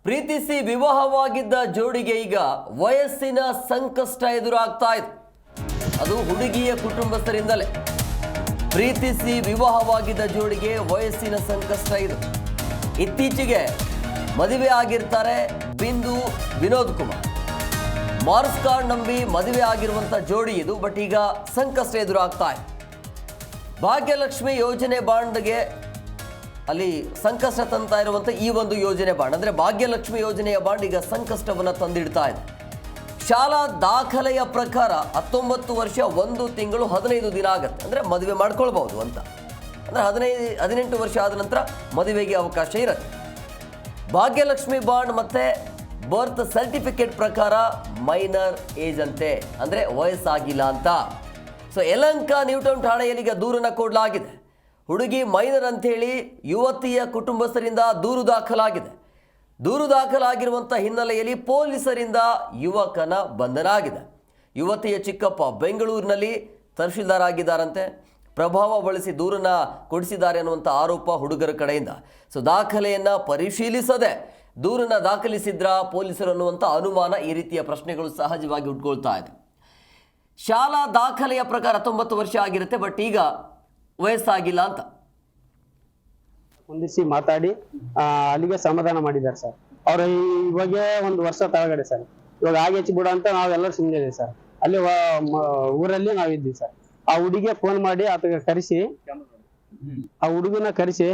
ಪ್ರೀತಿಸಿ ವಿವಾಹವಾಗಿದ್ದ ಜೋಡಿಗೆ ಈಗ ವಯಸ್ಸಿನ ಸಂಕಷ್ಟ ಎದುರಾಗ್ತಾ ಇದೆ. ಅದು ಹುಡುಗಿಯ ಕುಟುಂಬಸ್ಥರಿಂದಲೇ. ಪ್ರೀತಿಸಿ ವಿವಾಹವಾಗಿದ್ದ ಜೋಡಿಗೆ ವಯಸ್ಸಿನ ಸಂಕಷ್ಟ ಇದು. ಇತ್ತೀಚೆಗೆ ಮದುವೆ ಆಗಿರ್ತಾರೆ ಬಿಂದು ವಿನೋದ್ ಕುಮಾರ್. ಮಾರ್ಕ್ಸ್ ಕಾರ್ಡ್ ನಂಬಿ ಮದುವೆ ಆಗಿರುವಂಥ ಜೋಡಿ ಇದು. ಬಟ್ ಈಗ ಸಂಕಷ್ಟ ಎದುರಾಗ್ತಾ ಇದೆ. ಭಾಗ್ಯಲಕ್ಷ್ಮಿ ಯೋಜನೆ ಬಾಂಡ್ಗೆ ಅಲ್ಲಿ ಸಂಕಷ್ಟ ತಂತಾ ಇರುವಂಥ ಈ ಒಂದು ಯೋಜನೆ ಬಾಂಡ್ ಅಂದರೆ ಭಾಗ್ಯಲಕ್ಷ್ಮಿ ಯೋಜನೆಯ ಬಾಂಡ್ ಈಗ ಸಂಕಷ್ಟವನ್ನು ತಂದಿಡ್ತಾ ಇದೆ. ಶಾಲಾ ದಾಖಲೆಯ ಪ್ರಕಾರ 19 ವರ್ಷ 1 ತಿಂಗಳು 15 ದಿನ ಆಗುತ್ತೆ. ಅಂದರೆ ಮದುವೆ ಮಾಡ್ಕೊಳ್ಬಹುದು ಅಂತ. ಅಂದರೆ 18 ವರ್ಷ ಆದ ನಂತರ ಮದುವೆಗೆ ಅವಕಾಶ ಇರುತ್ತೆ. ಭಾಗ್ಯಲಕ್ಷ್ಮಿ ಬಾಂಡ್ ಮತ್ತು ಬರ್ತ್ ಸರ್ಟಿಫಿಕೇಟ್ ಪ್ರಕಾರ ಮೈನರ್ ಏಜ್ ಅಂತೆ, ಅಂದರೆ ವಯಸ್ಸಾಗಿಲ್ಲ ಅಂತ. ಸೊ ಯಲಹಂಕ ನ್ಯೂಟೌನ್ ಠಾಣೆಯಲ್ಲಿ ಈಗ ದೂರನ್ನು ಕೊಡಲಾಗಿದೆ. ಹುಡುಗಿ ಮೈನರ್ ಅಂಥೇಳಿ ಯುವತಿಯ ಕುಟುಂಬಸ್ಥರಿಂದ ದೂರು ದಾಖಲಾಗಿದೆ. ದೂರು ದಾಖಲಾಗಿರುವಂಥ ಹಿನ್ನೆಲೆಯಲ್ಲಿ ಪೊಲೀಸರಿಂದ ಯುವಕನ ಬಂಧನ ಆಗಿದೆ. ಯುವತಿಯ ಚಿಕ್ಕಪ್ಪ ಬೆಂಗಳೂರಿನಲ್ಲಿ ತಹಶೀಲ್ದಾರ್ ಆಗಿದ್ದಾರಂತೆ. ಪ್ರಭಾವ ಬಳಸಿ ದೂರನ್ನು ಕೊಡಿಸಿದ್ದಾರೆ ಅನ್ನುವಂಥ ಆರೋಪ ಹುಡುಗರ ಕಡೆಯಿಂದ. ಸೊ ದಾಖಲೆಯನ್ನು ಪರಿಶೀಲಿಸದೆ ದೂರನ್ನು ದಾಖಲಿಸಿದ್ರ ಪೊಲೀಸರು ಅನ್ನುವಂಥ ಅನುಮಾನ, ಈ ರೀತಿಯ ಪ್ರಶ್ನೆಗಳು ಸಹಜವಾಗಿ ಹುಟ್ಕೊಳ್ತಾ ಇದೆ. ಶಾಲಾ ದಾಖಲೆಯ ಪ್ರಕಾರ 19 ವರ್ಷ ಆಗಿರುತ್ತೆ, ಬಟ್ ಈಗ ವಯಸ್ಸಾಗಿಲ್ಲ ಅಂತ ಹೊಂದಿಸಿ ಮಾತಾಡಿ ಅಲ್ಲಿಗೆ ಸಮಾಧಾನ ಮಾಡಿದ್ದಾರೆ ಸರ್. ಅವ್ರ ಇವಾಗ 1 ವರ್ಷ ತಳಗಡೆ ಸರ್. ಇವಾಗ ಆಗಿ ಹೆಚ್ಚಿ ಬಿಡ ಅಂತ ನಾವೆಲ್ಲರೂ ಸುಮ್ಮನೆ ಸರ್. ಅಲ್ಲಿ ಊರಲ್ಲಿ ನಾವಿದ್ವಿ ಸರ್. ಆ ಹುಡುಗಿಗೆ ಫೋನ್ ಮಾಡಿ ಆತಗೆ ಕರೆಸಿ, ಆ ಹುಡುಗನ ಕರೆಸಿ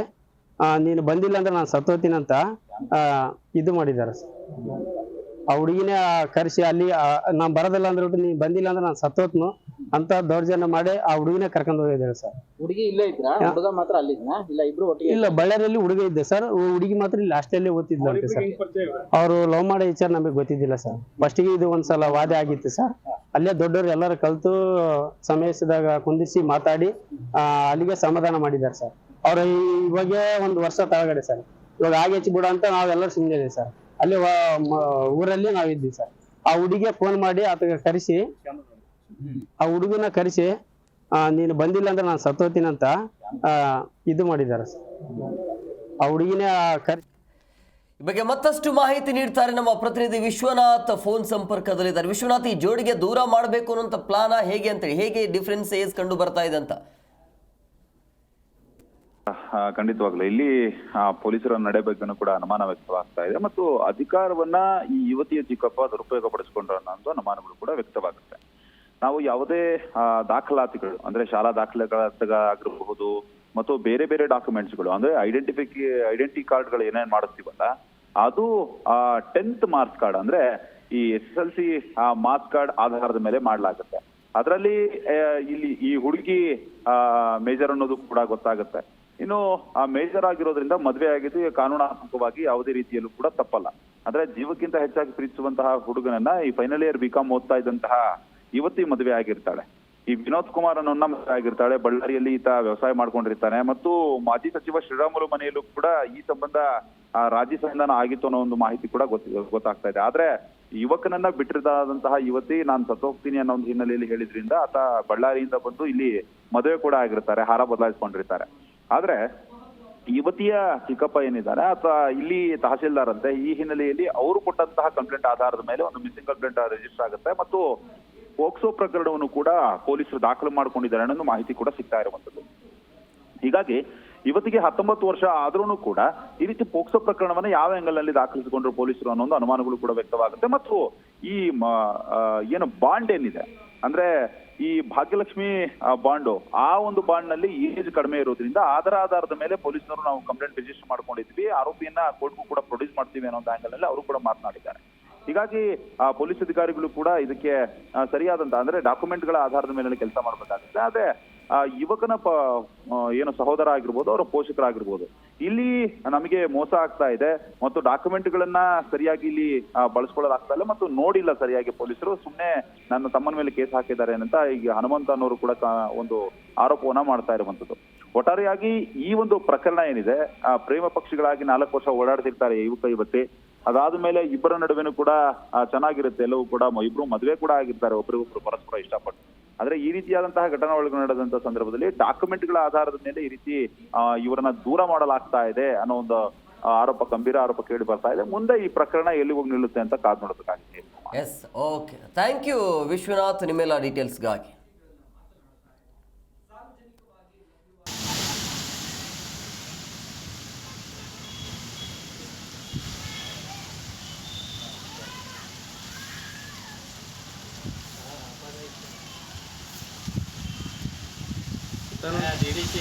ನೀನು ಬಂದಿಲ್ಲ ಅಂದ್ರೆ ನಾನು ಸತ್ತೋತೀನಿ ಅಂತ ಇದು ಮಾಡಿದ್ದಾರೆ ಸರ್. ಆ ಹುಡುಗಿನೇ ಕರೆಸಿ ಅಲ್ಲಿ ನಾನು ಬರೋದಿಲ್ಲ ಅಂದ್ರೆ ನೀನು ಬಂದಿಲ್ಲ ಅಂದ್ರೆ ನಾನು ಸತ್ತೋತ್ನು ಅಂತ ದೌರ್ಜನ್ಯ ಮಾಡಿ ಆ ಹುಡುಗಿನೇ ಕರ್ಕೊಂಡು ಹೋಗಿದ್ದಾರೆ ಸರ್. ಹುಡುಗಿ ಇಲ್ಲೇ ಇದ್ರಾ? ಹುಡುಗ ಮಾತ್ರ ಅಲ್ಲಿ ಇದ್ನಾ? ಇಲ್ಲ ಇಬ್ರು ಒಟ್ಟಿಗೆ? ಇಲ್ಲ, ಬಳ್ಳಾರಿಯಲ್ಲಿ ಹುಡುಗ ಇದ್ದೆ ಸರ್. ಹುಡುಗಿ ಮಾತ್ರ ಇಲ್ಲಿ ಹಾಸ್ಟೆಲ್ ಓದ್ತಿದ್ಲಂತೆ ಸರ್. ಅವರು ಲವ್ ಮಾಡೋ ವಿಚಾರ ನಮಗೆ ಗೊತ್ತಿದ್ದಿಲ್ಲ ಸರ್. ಫಸ್ಟಿಗೆ ಇದು ಒಂದ್ಸಲ ವಾದ ಆಗಿತ್ತು ಸರ್. ಅಲ್ಲೇ ದೊಡ್ಡವರು ಎಲ್ಲರೂ ಕಲ್ತು ಸಮಯಸಿದಾಗ ಕುಂದಿಸಿ ಮಾತಾಡಿ ಅಲ್ಲಿಗೆ ಸಮಾಧಾನ ಮಾಡಿದ್ದಾರೆ ಸರ್. ಅವ್ರ ಇವಾಗ 1 ವರ್ಷ ತಳಗಡೆ ಸರ್. ಇವಾಗ ಆಗಿ ಹೆಚ್ಚಿ ಬಿಡ ಅಂತ ನಾವೆಲ್ಲರೂ ಸುಮ್ಮನೆ ಇದೆ ಸರ್. ಅಲ್ಲಿ ಊರಲ್ಲಿ ನಾವಿದ್ವಿ ಸರ್. ಆ ಹುಡುಗಿಗೆ ಫೋನ್ ಮಾಡಿ ಆತಗೆ ಕರೆಸಿ, ಆ ಹುಡುಗನ ಕರೆಸಿ ನೀನು ಬಂದಿಲ್ಲ ಅಂದ್ರೆ ನಾನು ಸತ್ತೋತೀನಿ ಅಂತ ಇದು ಮಾಡಿದ್ದಾರೆ ಸರ್. ಆ ಹುಡುಗಿನೇ ಈ ಬಗ್ಗೆ ಮತ್ತಷ್ಟು ಮಾಹಿತಿ ನೀಡ್ತಾರೆ ನಮ್ಮ ಪ್ರತಿನಿಧಿ ವಿಶ್ವನಾಥ್ ಫೋನ್ ಸಂಪರ್ಕದಲ್ಲಿದ್ದಾರೆ. ವಿಶ್ವನಾಥ್, ಈ ಜೋಡಿಗೆ ದೂರ ಮಾಡಬೇಕು ಅನ್ನೋಂಥ ಪ್ಲಾನ ಹೇಗೆ ಅಂತೇಳಿ, ಹೇಗೆ ಡಿಫ್ರೆನ್ಸ್ ಏಜ್ ಕಂಡು ಬರ್ತಾ ಇದೆ ಅಂತ? ಖಂಡಿತವಾಗ್ಲೂ ಇಲ್ಲಿ ಪೊಲೀಸರ ನಡೆ ಬಗ್ಗೆನೂ ಕೂಡ ಅನುಮಾನ ವ್ಯಕ್ತವಾಗ್ತಾ ಇದೆ ಮತ್ತು ಅಧಿಕಾರವನ್ನ ಈ ಯುವತಿಯ ಚಿಕ್ಕಪ್ಪ ದುರುಪಯೋಗ ಪಡಿಸಿಕೊಂಡ್ರ ಅನ್ನೋ ಅನುಮಾನಗಳು ಕೂಡ ವ್ಯಕ್ತವಾಗುತ್ತೆ. ನಾವು ಯಾವುದೇ ದಾಖಲಾತಿಗಳು ಅಂದ್ರೆ ಶಾಲಾ ದಾಖಲೆಗಳಾಗಿರಬಹುದು ಮತ್ತು ಬೇರೆ ಬೇರೆ ಡಾಕ್ಯುಮೆಂಟ್ಸ್ಗಳು ಅಂದ್ರೆ ಐಡೆಂಟಿ ಕಾರ್ಡ್ಗಳು ಏನೇನ್ ಮಾಡಿಸ್ತೀವಲ್ಲ ಅದು 10th ಮಾರ್ಕ್ಸ್ ಕಾರ್ಡ್ ಅಂದ್ರೆ ಈ SSLC ಮಾರ್ಕ್ಸ್ ಕಾರ್ಡ್ ಆಧಾರದ ಮೇಲೆ ಮಾಡ್ಲಾಗುತ್ತೆ. ಅದರಲ್ಲಿ ಇಲ್ಲಿ ಈ ಹುಡುಗಿ ಮೇಜರ್ ಅನ್ನೋದು ಕೂಡ ಗೊತ್ತಾಗುತ್ತೆ. ಇನ್ನು ಮೇಜರ್ ಆಗಿರೋದ್ರಿಂದ ಮದುವೆ ಆಗಿದ್ದು ಕಾನೂನಾತ್ಮಕವಾಗಿ ಯಾವುದೇ ರೀತಿಯಲ್ಲೂ ಕೂಡ ತಪ್ಪಲ್ಲ. ಅಂದ್ರೆ ಜೀವಕ್ಕಿಂತ ಹೆಚ್ಚಾಗಿ ಪ್ರೀತಿಸುವಂತಹ ಹುಡುಗನನ್ನ ಈ ಫೈನಲ್ ಇಯರ್ BCom ಓದ್ತಾ ಇದ್ದಂತಹ ಯುವತಿ ಮದುವೆ ಆಗಿರ್ತಾಳೆ. ಈ ವಿನೋದ್ ಕುಮಾರ್ ಅನ್ನೋನ್ನ ಮದುವೆ ಆಗಿರ್ತಾಳೆ. ಬಳ್ಳಾರಿಯಲ್ಲಿ ಈತ ವ್ಯವಸಾಯ ಮಾಡ್ಕೊಂಡಿರ್ತಾನೆ ಮತ್ತು ಮಾಜಿ ಸಚಿವ ಶ್ರೀರಾಮುಲು ಮನೆಯಲ್ಲೂ ಕೂಡ ಈ ಸಂಬಂಧ ರಾಜಿ ಸಂಧಾನ ಆಗಿತ್ತು ಅನ್ನೋ ಒಂದು ಮಾಹಿತಿ ಕೂಡ ಗೊತ್ತಾಗ್ತಾ ಇದೆ. ಆದ್ರೆ ಯುವಕನನ್ನ ಬಿಟ್ಟಿರದಂತಹ ಯುವತಿ ನಾನು ಸತ್ತೋಗ್ತೀನಿ ಅನ್ನೋ ಒಂದು ಹಿನ್ನೆಲೆಯಲ್ಲಿ ಹೇಳಿದ್ರಿಂದ ಆತ ಬಳ್ಳಾರಿಯಿಂದ ಬಂದು ಇಲ್ಲಿ ಮದುವೆ ಕೂಡ ಆಗಿರ್ತಾರೆ, ಹಾರ ಬದಲಾಯಿಸ್ಕೊಂಡಿರ್ತಾರೆ. ಆದ್ರೆ ಯುವತಿಯ ಚಿಕ್ಕಪ್ಪ ಏನಿದ್ದಾರೆ ಆತ ಇಲ್ಲಿ ತಹಶೀಲ್ದಾರ್ ಅಂತೆ. ಈ ಹಿನ್ನೆಲೆಯಲ್ಲಿ ಅವರು ಕೊಟ್ಟಂತಹ ಕಂಪ್ಲೇಂಟ್ ಆಧಾರದ ಮೇಲೆ ಒಂದು ಮಿಸ್ಸಿಂಗ್ ಕಂಪ್ಲೇಂಟ್ ರಿಜಿಸ್ಟರ್ ಆಗುತ್ತೆ ಮತ್ತು ಪೋಕ್ಸೋ ಪ್ರಕರಣವನ್ನು ಕೂಡ ಪೊಲೀಸರು ದಾಖಲು ಮಾಡ್ಕೊಂಡಿದ್ದಾರೆ ಅನ್ನೋ ಮಾಹಿತಿ ಕೂಡ ಸಿಗ್ತಾ ಇರುವಂತದ್ದು. ಹೀಗಾಗಿ ಇವತ್ತಿಗೆ 19 ವರ್ಷ ಆದ್ರೂ ಕೂಡ ಈ ರೀತಿ ಪೋಕ್ಸೋ ಪ್ರಕರಣವನ್ನ ಯಾವ ಆಂಗಲ್ ನಲ್ಲಿ ದಾಖಲಿಸಿಕೊಂಡ್ರು ಪೊಲೀಸರು ಅನ್ನೋ ಒಂದು ಅನುಮಾನಗಳು ಕೂಡ ವ್ಯಕ್ತವಾಗುತ್ತೆ. ಮತ್ತು ಈ ಏನು ಬಾಂಡ್ ಏನಿದೆ ಅಂದ್ರೆ ಈ ಭಾಗ್ಯಲಕ್ಷ್ಮಿ ಬಾಂಡು, ಆ ಒಂದು ಬಾಂಡ್ ನಲ್ಲಿ ಏಜ್ ಕಡಿಮೆ ಇರೋದ್ರಿಂದ ಅದರ ಆಧಾರದ ಮೇಲೆ ಪೊಲೀಸರು ನಾವು ಕಂಪ್ಲೇಂಟ್ ರಿಜಿಸ್ಟರ್ ಮಾಡ್ಕೊಂಡಿದ್ವಿ, ಆರೋಪಿಯನ್ನ ಕೋರ್ಟ್ಗೂ ಕೂಡ ಪ್ರೊಡ್ಯೂಸ್ ಮಾಡ್ತೀವಿ ಅನ್ನೋ ಆಂಗಲ್ ನಲ್ಲಿ ಅವರು ಕೂಡ ಮಾತನಾಡಿದ್ದಾರೆ. ಹೀಗಾಗಿ ಪೊಲೀಸ್ ಅಧಿಕಾರಿಗಳು ಕೂಡ ಇದಕ್ಕೆ ಸರಿಯಾದಂತ ಅಂದ್ರೆ ಡಾಕ್ಯುಮೆಂಟ್ ಗಳ ಆಧಾರದ ಮೇಲೆ ಕೆಲಸ ಮಾಡಬೇಕಾಗುತ್ತೆ. ಆದ್ರೆ ಯುವಕನ ಏನು ಸಹೋದರ ಆಗಿರ್ಬೋದು, ಅವರ ಪೋಷಕರಾಗಿರ್ಬೋದು, ಇಲ್ಲಿ ನಮಗೆ ಮೋಸ ಆಗ್ತಾ ಇದೆ ಮತ್ತು ಡಾಕ್ಯುಮೆಂಟ್ ಗಳನ್ನ ಸರಿಯಾಗಿ ಇಲ್ಲಿ ಬಳಸ್ಕೊಳ್ಳಲಾಗ್ತಾ ಇಲ್ಲ ಮತ್ತು ನೋಡಿಲ್ಲ ಸರಿಯಾಗಿ ಪೊಲೀಸರು, ಸುಮ್ಮನೆ ನನ್ನ ತಮ್ಮನ ಮೇಲೆ ಕೇಸ್ ಹಾಕಿದ್ದಾರೆ ಅಂತ ಈಗ ಹನುಮಂತ ಅನ್ನೋರು ಕೂಡ ಒಂದು ಆರೋಪವನ್ನ ಮಾಡ್ತಾ ಇರುವಂತದ್ದು. ಒಟ್ಟಾರೆಯಾಗಿ ಈ ಒಂದು ಪ್ರಕರಣ ಏನಿದೆ, ಪ್ರೇಮ ಪಕ್ಷಿಗಳಾಗಿ 4 ವರ್ಷ ಓಡಾಡ್ತಿರ್ತಾರೆ ಯುವಕ ಯುವತಿ. ಅದಾದ ಮೇಲೆ ಇಬ್ಬರ ನಡುವೆನೂ ಕೂಡ ಚೆನ್ನಾಗಿರುತ್ತೆ, ಎಲ್ಲವೂ ಕೂಡ ಇಬ್ರು ಮದುವೆ ಕೂಡ ಆಗಿರ್ತಾರೆ ಒಬ್ರಿಗೊಬ್ರು ಪರಸ್ಪರ ಇಷ್ಟಪಟ್ಟು. ಆದ್ರೆ ಈ ರೀತಿಯಾದಂತಹ ಘಟನೆಗಳು ನಡೆದಂತಹ ಸಂದರ್ಭದಲ್ಲಿ ಡಾಕ್ಯುಮೆಂಟ್ಗಳ ಆಧಾರದ ಮೇಲೆ ಈ ರೀತಿ ಇವರನ್ನ ದೂರ ಮಾಡಲಾಗ್ತಾ ಇದೆ ಅನ್ನೋ ಒಂದು ಆರೋಪ ಗಂಭೀರ ಆರೋಪ ಕೇಳಿ ಬರ್ತಾ ಇದೆ. ಮುಂದೆ ಈ ಪ್ರಕರಣ ಎಲ್ಲಿ ಹೋಗಿ ನಿಲ್ಲುತ್ತೆ ಅಂತ ಕಾದು ನೋಡಬೇಕಾಗಿದೆ. Yes, okay, thank you Vishwanath ನಿಮ್ಮೆಲ್ಲ ಡೀಟೇಲ್ಸ್ಗಾಗಿ. DDC